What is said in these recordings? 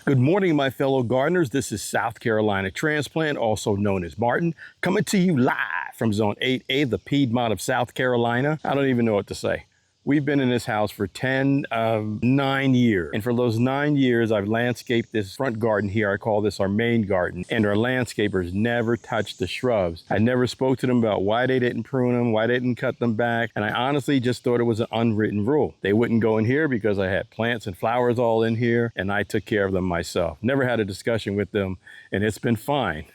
Good morning, my fellow gardeners. This is South Carolina Transplant, also known as Martin, coming to you live from Zone 8A, the Piedmont of South Carolina. I don't even know what to say. We've been in this house for 9 years. And for those 9 years, I've landscaped this front garden here. I call this our main garden. And our landscapers never touched the shrubs. I never spoke to them about why they didn't prune them, why they didn't cut them back. And I honestly just thought it was an unwritten rule. They wouldn't go in here because I had plants and flowers all in here, and I took care of them myself. Never had a discussion with them, and it's been fine.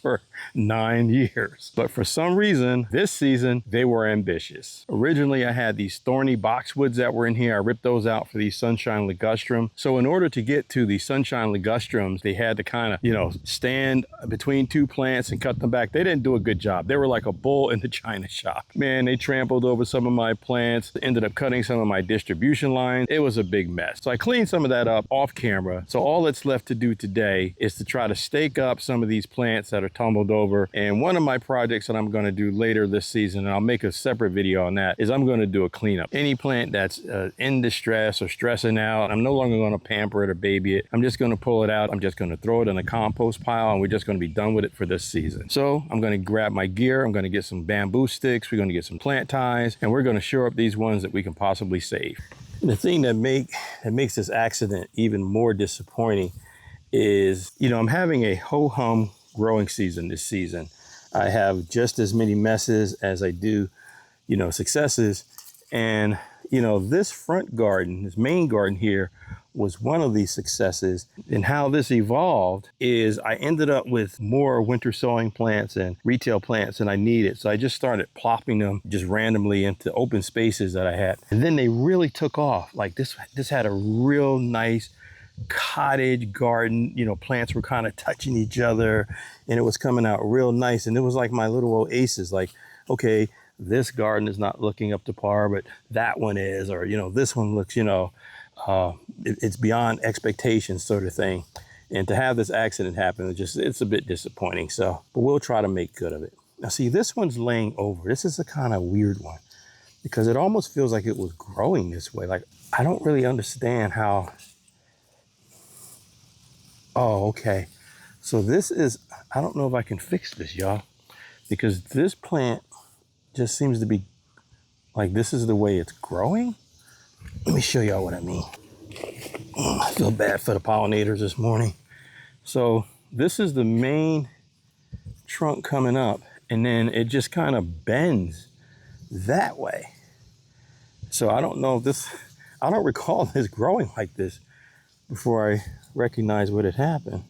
For 9 years. But for some reason, this season, they were ambitious. Originally, I had these thorny boxwoods that were in here. I ripped those out for these sunshine ligustrum. So in order to get to the sunshine ligustrums, they had to kind of, stand between two plants and cut them back. They didn't do a good job. They were like a bull in the china shop. Man, they trampled over some of my plants, ended up cutting some of my distribution lines. It was a big mess. So I cleaned some of that up off camera. So all that's left to do today is to try to stake up some of these plants that are tumbled over. And one of my projects that I'm going to do later this season, and I'll make a separate video on that, is I'm going to do a cleanup. Any plant that's in distress or stressing out, I'm no longer going to pamper it or baby it. I'm just going to pull it out. I'm just going to throw it in a compost pile, and we're just going to be done with it for this season. So I'm going to grab my gear. I'm going to get some bamboo sticks. We're going to get some plant ties, and we're going to shore up these ones that we can possibly save. The thing that makes this accident even more disappointing is, I'm having a ho-hum growing season this season. I have just as many messes as I do, successes. And, this front garden, this main garden here, was one of these successes. And how this evolved is I ended up with more winter sowing plants and retail plants than I needed. So I just started plopping them just randomly into open spaces that I had. And then they really took off. Like this had a real nice cottage garden, plants were kind of touching each other and it was coming out real nice. And it was like my little oasis, like, okay, this garden is not looking up to par, but that one is, or, this one looks, it's beyond expectations sort of thing. And to have this accident happen, it's a bit disappointing. So, but we'll try to make good of it. Now see, this one's laying over. This is a kind of weird one because it almost feels like it was growing this way. Like, I don't really understand how. Oh, okay. So this is, I don't know if I can fix this, y'all, because this plant just seems to be like, this is the way it's growing. Let me show y'all what I mean. I feel bad for the pollinators this morning. So this is the main trunk coming up, and then it just kind of bends that way. So I don't know if I don't recall this growing like this before I recognize what had happened.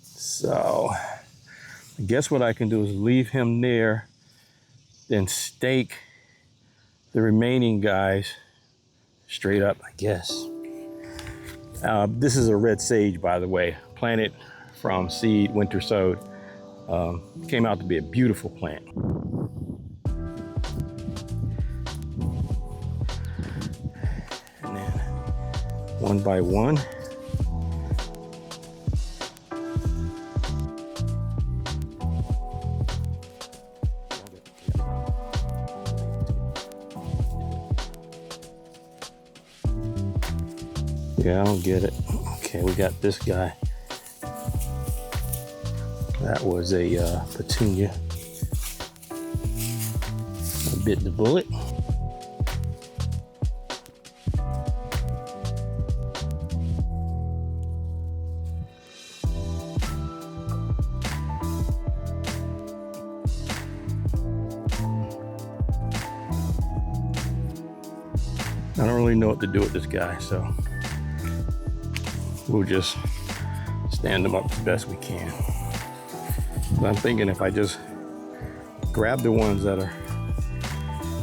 So I guess what I can do is leave him there, then stake the remaining guys straight up, I guess. This is a red sage, by the way, planted from seed, winter sowed. Came out to be a beautiful plant. And then one by one, yeah, I don't get it. Okay, we got this guy. That was a petunia. I bit the bullet. I don't really know what to do with this guy, so we'll just stand them up as best we can. But I'm thinking if I just grab the ones that are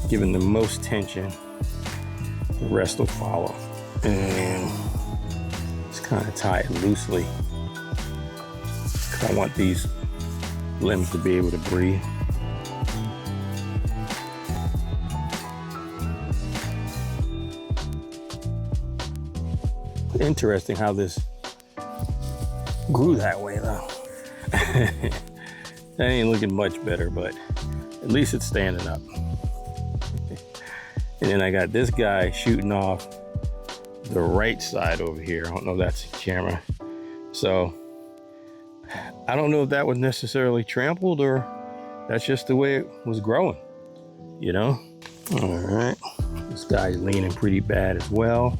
giving the most tension, the rest will follow. And just kind of tie it loosely. I want these limbs to be able to breathe. Interesting how this grew that way though. That ain't looking much better, but at least it's standing up. And then I got this guy shooting off the right side over here. I don't know if that's the camera. So I don't know if that was necessarily trampled or that's just the way it was growing, you know? All right, this guy's leaning pretty bad as well.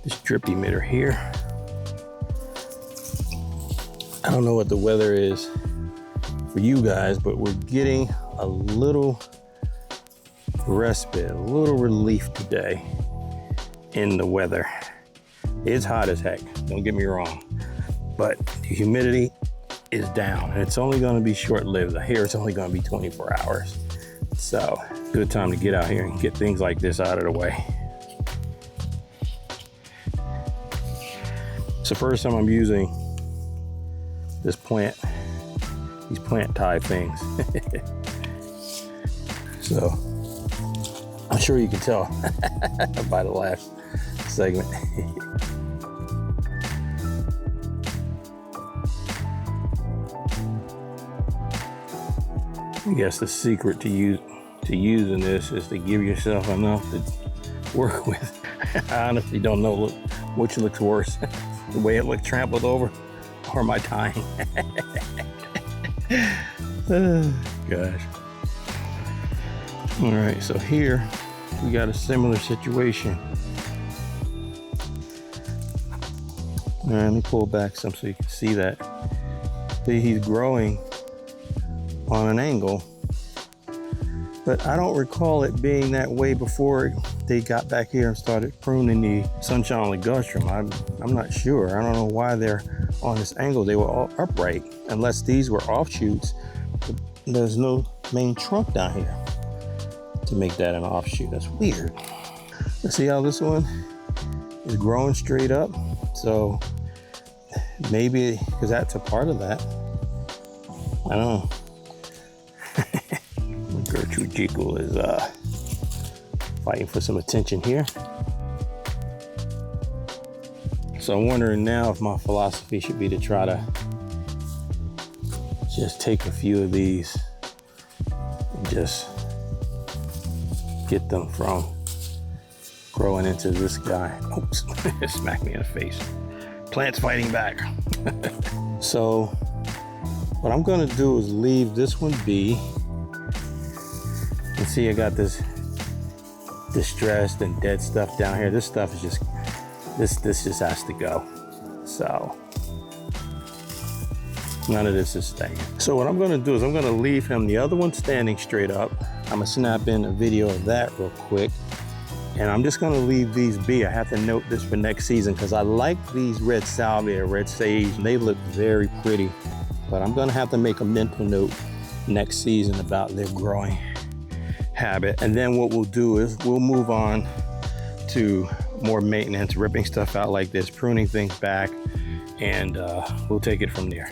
This drip emitter here. I don't know what the weather is for you guys, but we're getting a little respite, a little relief today in the weather. It's hot as heck, don't get me wrong, but the humidity is down and it's only gonna be short-lived. I hear it's only gonna be 24 hours. So good time to get out here and get things like this out of the way. It's the first time I'm using this plant, these plant tie things. So I'm sure you can tell by the last segment. I guess the secret to using this is to give yourself enough to work with. I honestly don't know which looks worse, the way it looked trampled over or my tying. Oh, gosh. All right, so here we got a similar situation. All right, let me pull back some so you can see that. See, he's growing on an angle, but I don't recall it being that way before they got back here and started pruning the sunshine ligustrum. I'm not sure. I don't know why they're on this angle. They were all upright, unless these were offshoots. There's no main trunk down here to make that an offshoot. That's weird. Let's see how this one is growing straight up. So maybe because that's a part of that. I don't know. Gertrude Jekyll is fighting for some attention here. So I'm wondering now if my philosophy should be to try to just take a few of these and just get them from growing into this guy. Oops, it smacked me in the face. Plant's fighting back. So what I'm gonna do is leave this one be. And see, I got this distressed and dead stuff down here. This stuff is just, this just has to go. So none of this is staying. So what I'm gonna do is I'm gonna leave him, the other one standing straight up. I'm gonna snap in a video of that real quick. And I'm just gonna leave these be. I have to note this for next season because I like these red salvia, red sage. They look very pretty, but I'm gonna have to make a mental note next season about their growing habit. And then what we'll do is we'll move on to more maintenance, ripping stuff out like this, pruning things back, and we'll take it from there.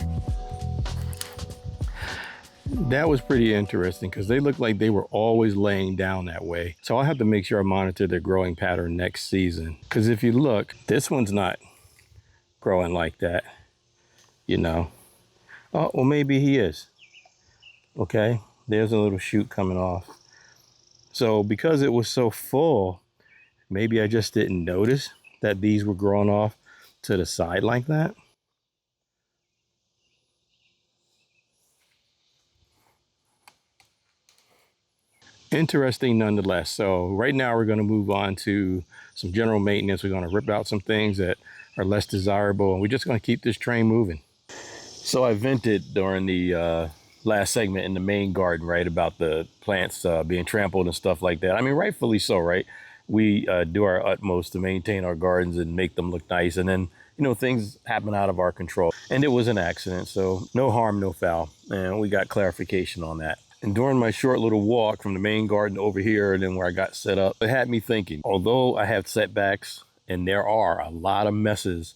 That was pretty interesting because they looked like they were always laying down that way. So I'll have to make sure I monitor their growing pattern next season. Because if you look, this one's not growing like that, you know. Oh, well, maybe he is. Okay, there's a little shoot coming off. So because it was so full, maybe I just didn't notice that these were growing off to the side like that. Interesting nonetheless. So right now we're going to move on to some general maintenance. We're going to rip out some things that are less desirable, and we're just going to keep this train moving. So I vented during the last segment in the main garden, right, about the plants being trampled and stuff like that. I mean, rightfully so, right? We do our utmost to maintain our gardens and make them look nice, and then, you know, things happen out of our control. And it was an accident, so no harm, no foul. And we got clarification on that. And during my short little walk from the main garden over here and then where I got set up, it had me thinking, although I have setbacks and there are a lot of messes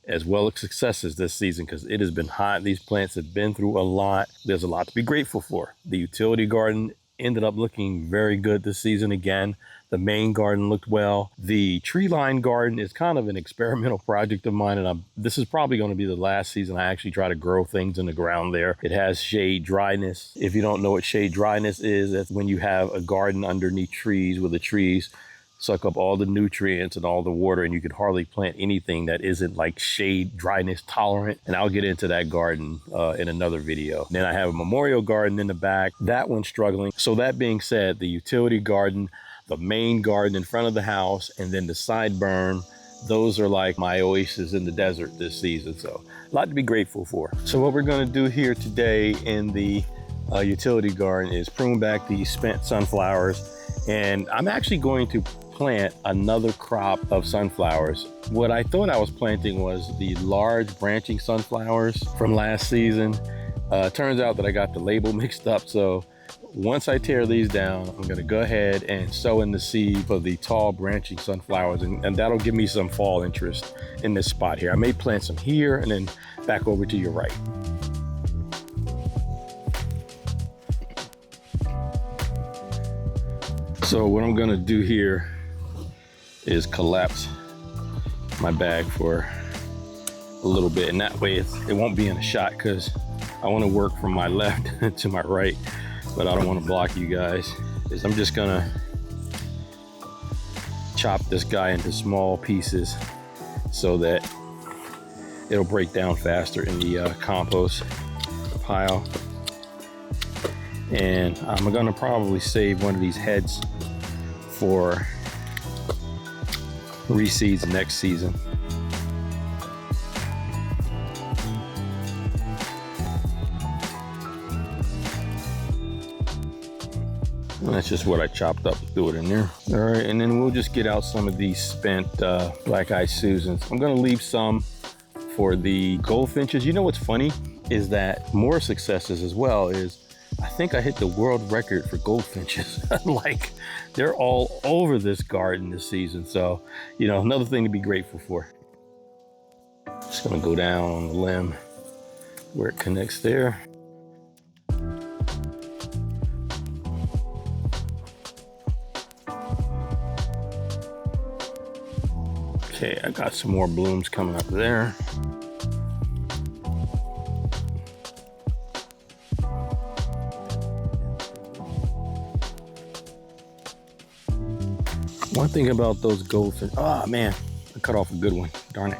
as well as successes this season, because it has been hot. These plants have been through a lot. There's a lot to be grateful for. The utility garden ended up looking very good this season again. The main garden looked well. The tree line garden is kind of an experimental project of mine, and this is probably going to be the last season I actually try to grow things in the ground there. It has shade dryness. If you don't know what shade dryness is, that's when you have a garden underneath trees where the trees suck up all the nutrients and all the water, and you could hardly plant anything that isn't like shade, dryness tolerant. And I'll get into that garden in another video. Then I have a memorial garden in the back. That one's struggling. So that being said, the utility garden, the main garden in front of the house, and then the side burn, those are like my oasis in the desert this season. So a lot to be grateful for. So what we're going to do here today in the utility garden is prune back these spent sunflowers. And I'm actually going to plant another crop of sunflowers. What I thought I was planting was the large branching sunflowers from last season. Turns out that I got the label mixed up. So once I tear these down, I'm gonna go ahead and sow in the seed for the tall branching sunflowers, and that'll give me some fall interest in this spot here. I may plant some here and then back over to your right. So what I'm gonna do here is collapse my bag for a little bit, and that way it won't be in a shot, because I want to work from my left to my right, but I don't want to block you guys. I'm just gonna chop this guy into small pieces so that it'll break down faster in the compost pile. And I'm gonna probably save one of these heads for reseeds next season. And that's just what I chopped up, threw it in there. All right, and then we'll just get out some of these spent black-eyed Susans. I'm gonna leave some for the goldfinches. You know what's funny is that more successes as well is I think I hit the world record for goldfinches. Like, they're all over this garden this season. So, you know, another thing to be grateful for. Just gonna go down on the limb where it connects there. Okay, I got some more blooms coming up there. One thing about those goldfinches, oh man, I cut off a good one, darn it.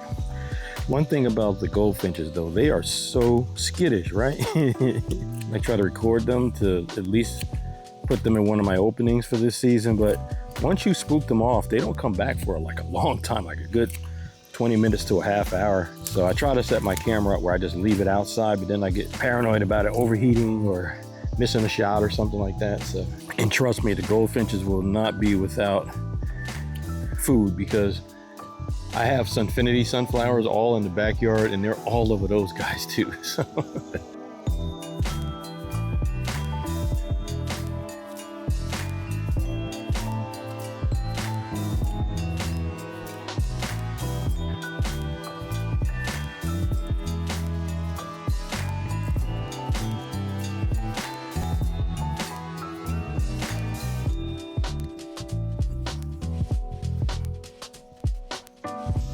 One thing about the goldfinches though, they are so skittish, right? I try to record them to at least put them in one of my openings for this season, but once you spook them off, they don't come back for like a long time, like a good 20 minutes to a half hour. So I try to set my camera up where I just leave it outside, but then I get paranoid about it overheating or missing a shot or something like that. So, and trust me, the goldfinches will not be without food, because I have Sunfinity sunflowers all in the backyard and they're all over those guys too. So.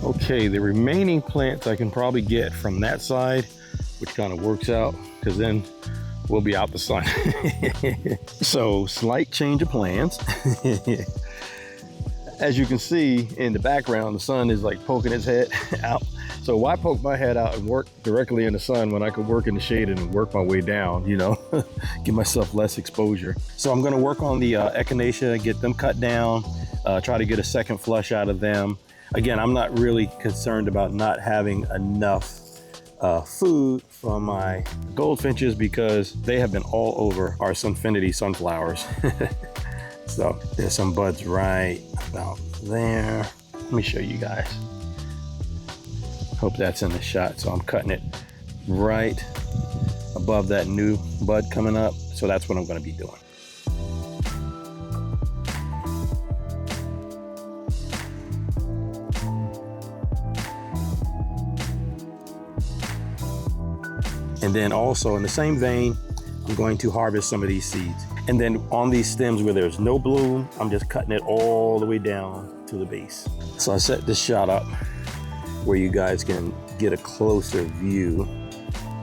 Okay, the remaining plants I can probably get from that side, which kind of works out because then we'll be out the sun. So slight change of plans. As you can see in the background, the sun is like poking its head out. So why poke my head out and work directly in the sun when I could work in the shade and work my way down, you know, give myself less exposure. So I'm gonna work on the echinacea, get them cut down, try to get a second flush out of them. Again, I'm not really concerned about not having enough food from my goldfinches because they have been all over our Sunfinity sunflowers. So there's some buds right about there. Let me show you guys. Hope that's in the shot. So I'm cutting it right above that new bud coming up. So that's what I'm going to be doing. And then also in the same vein, I'm going to harvest some of these seeds. And then on these stems where there's no bloom, I'm just cutting it all the way down to the base. So I set this shot up where you guys can get a closer view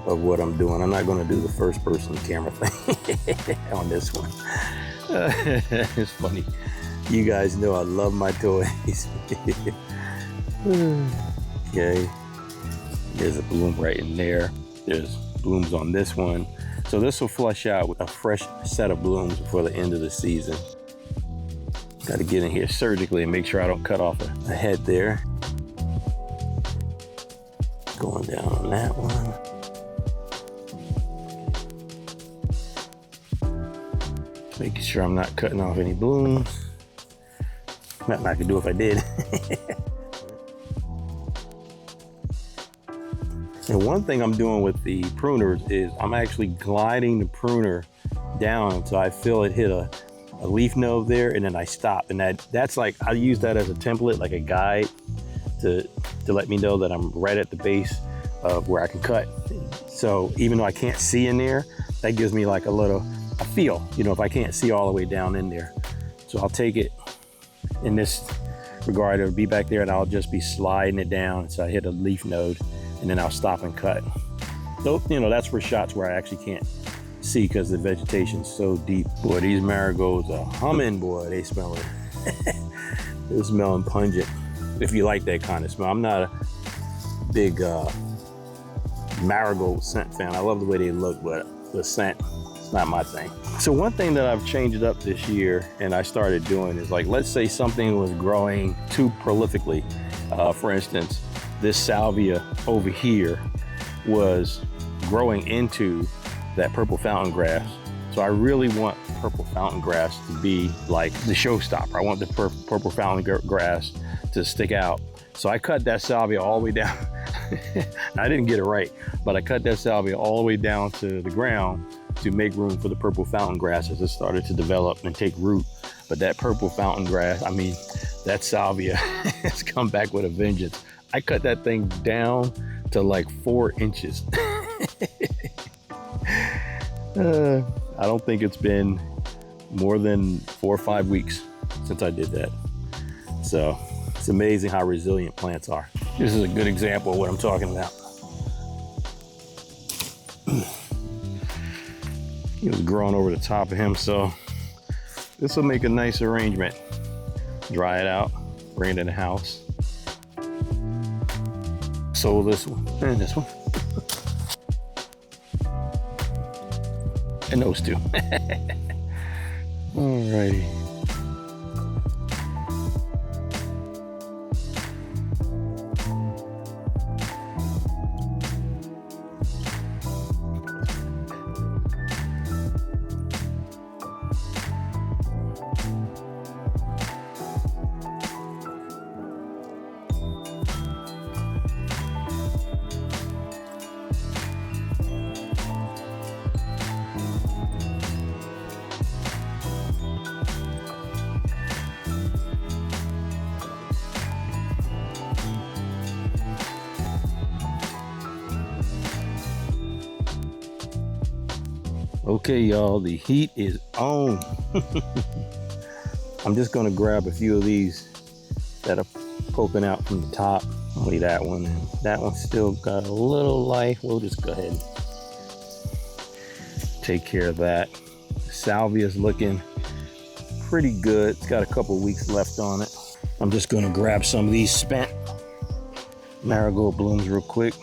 of what I'm doing. I'm not gonna do the first person camera thing on this one. It's funny. You guys know I love my toys. Okay, there's a bloom right in there. There's blooms on this one. So this will flush out with a fresh set of blooms before the end of the season. Got to get in here surgically and make sure I don't cut off a head there. Going down on that one. Making sure I'm not cutting off any blooms. Nothing I could do if I did. And one thing I'm doing with the pruners is I'm actually gliding the pruner down until I feel it hit a leaf node there, and then I stop. And that's like, I use that as a template, like a guide to let me know that I'm right at the base of where I can cut. So even though I can't see in there, that gives me like a feel, you know, if I can't see all the way down in there. So I'll take it in this regard, it'll be back there and I'll just be sliding it down until I hit a leaf node, and then I'll stop and cut. So, you know, that's for shots where I actually can't see because the vegetation's so deep. Boy, these marigolds are humming, boy, they smelling. They're smelling pungent. If you like that kind of smell. I'm not a big marigold scent fan. I love the way they look, but the scent, it's not my thing. So one thing that I've changed up this year and I started doing is, like, let's say something was growing too prolifically. For instance, this salvia over here was growing into that purple fountain grass. So I really want purple fountain grass to be like the showstopper. I want the purple fountain grass to stick out. So I cut that salvia all the way down. I didn't get it right, but I cut that salvia all the way down to the ground to make room for the purple fountain grass as it started to develop and take root. But that purple fountain grass, I mean, that salvia has come back with a vengeance. I cut that thing down to like 4 inches. I don't think it's been more than 4 or 5 weeks since I did that. So it's amazing how resilient plants are. This is a good example of what I'm talking about. He was growing over the top of him, so this will make a nice arrangement. Dry it out, bring it in the house. Sow this one and this one. And those two. Alrighty. Okay, y'all, the heat is on. I'm just gonna grab a few of these that are poking out from the top. Only that one, and that one still got a little life. We'll just go ahead and take care of that. The salvia is looking pretty good. It's got a couple weeks left on it. I'm just gonna grab some of these spent marigold blooms real quick.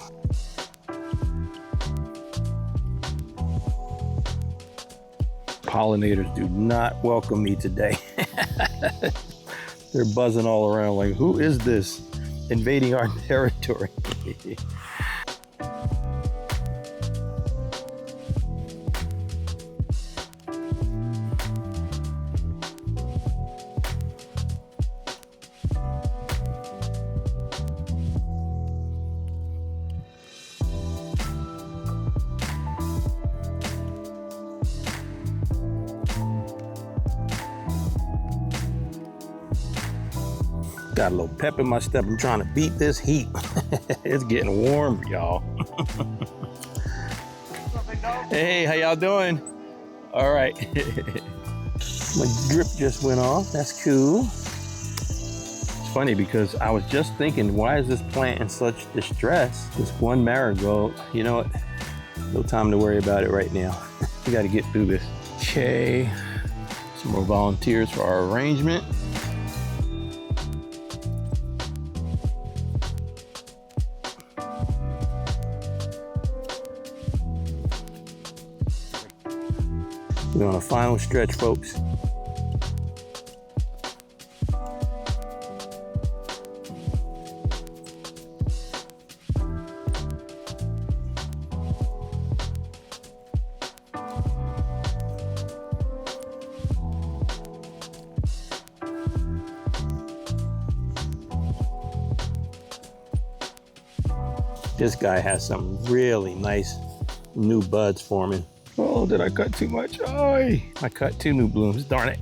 Pollinators do not welcome me today. They're buzzing all around like, who is this invading our territory? Got a little pep in my step. I'm trying to beat this heat. It's getting warm, y'all. Hey, how y'all doing? All right. My drip just went off. That's cool. It's funny because I was just thinking, why is this plant in such distress? This one marigold, you know what? No time to worry about it right now. We got to get through this. Okay. Some more volunteers for our arrangement. We're on a final stretch, folks. This guy has some really nice new buds forming. Oh, did I cut too much? Oh, I cut 2 new blooms, darn it.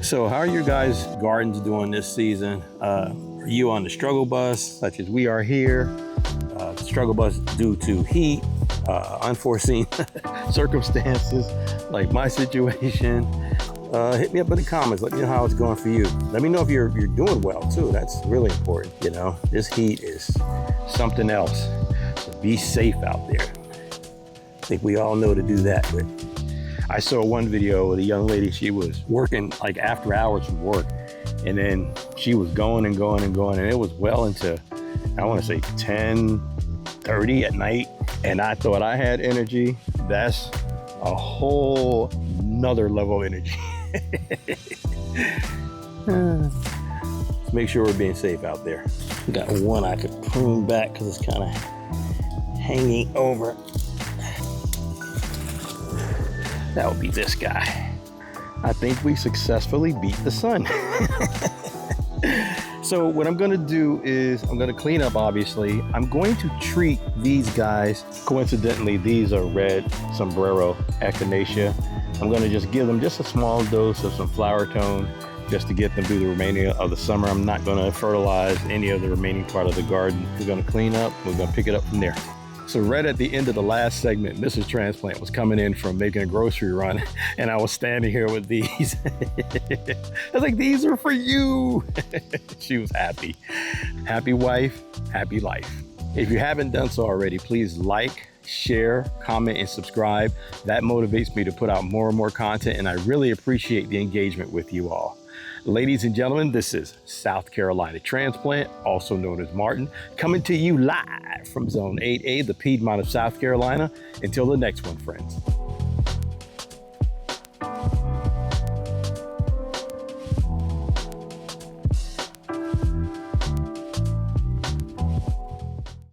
So how are your guys' gardens doing this season? Are you on the struggle bus, such as we are here? Struggle bus due to heat, unforeseen circumstances like my situation. Hit me up in the comments. Let me know how it's going for you. Let me know if you're doing well too. That's really important. You know, this heat is something else. So be safe out there. I think we all know to do that. But I saw one video with a young lady. She was working like after hours from work, and then she was going and going and going, and it was well into, I want to say 10:30 at night, and I thought I had energy. That's a whole nother level of energy. Let's make sure we're being safe out there. We got one I could prune back because it's kind of hanging over. That would be this guy. I think we successfully beat the sun. So what I'm gonna do is I'm gonna clean up, obviously. I'm going to treat these guys. Coincidentally, these are red sombrero echinacea. I'm gonna just give them just a small dose of some flower tone just to get them through the remaining of the summer. I'm not gonna fertilize any of the remaining part of the garden. We're gonna clean up, we're gonna pick it up from there. So right at the end of the last segment, Mrs. Transplant was coming in from making a grocery run, and I was standing here with these. I was like, these are for you. She was happy. Happy wife, happy life. If you haven't done so already, please like, share, comment, and subscribe. That motivates me to put out more and more content, and I really appreciate the engagement with you all. Ladies and gentlemen, this is South Carolina Transplant, also known as Martin, coming to you live from Zone 8A, the Piedmont of South Carolina. Until the next one, friends.